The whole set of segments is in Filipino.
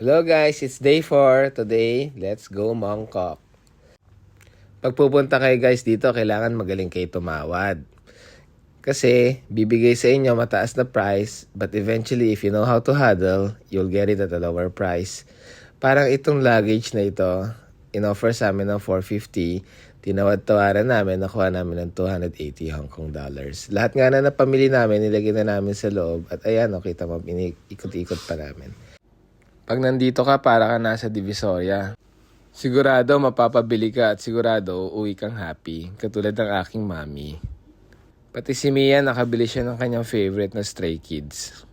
Hello guys, it's day 4. Today, let's go Mongkok. Pag pupunta kayo guys dito, kailangan magaling kayo tumawad. Kasi, bibigay sa inyo mataas na price, but eventually, if you know how to huddle, you'll get it at a lower price. Parang itong luggage na ito, in-offer sa amin ng $450, tinawad-tawaran namin, nakuha namin ng 280 Hong Kong dollars. Lahat nga na napamili namin, nilagay na namin sa loob, at ayan, kita mo, ikot-ikot pa namin. Pag nandito ka, para ka nasa Divisoria. Sigurado mapapabili ka at sigurado uuwi kang happy, katulad ng aking mami. Pati si Mia, nakabili siya ng kanyang favorite na Stray Kids.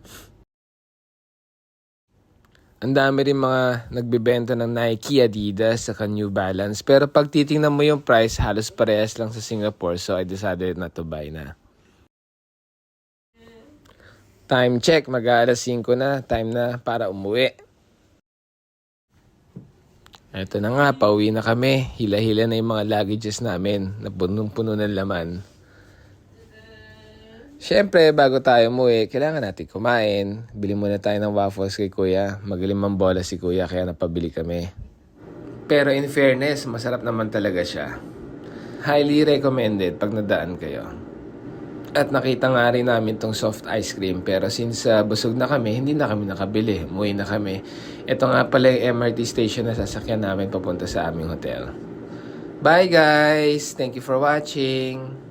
Ang dami rin mga nagbebenta ng Nike, Adidas, saka New Balance. Pero pag titingnan mo yung price, halos parehas lang sa Singapore, so I decided not to buy na. Time check, mag-aalas 5 na, time na para umuwi. Eto na nga, pauwi na kami. Hila-hila na yung mga luggages namin na punong-puno ng laman. Siyempre, bago tayo umuwi, kailangan natin kumain. Bili muna tayo ng waffles kay Kuya. Magaling mambola si Kuya, kaya napabili kami. Pero in fairness, masarap naman talaga siya. Highly recommended pag nadaan kayo. At nakita nga rin namin tong soft ice cream, pero since busog na kami, hindi na kami nakabili. Umuwi na kami. Ito nga pala yung MRT station na sasakyan namin papunta sa aming hotel. Bye guys! Thank you for watching!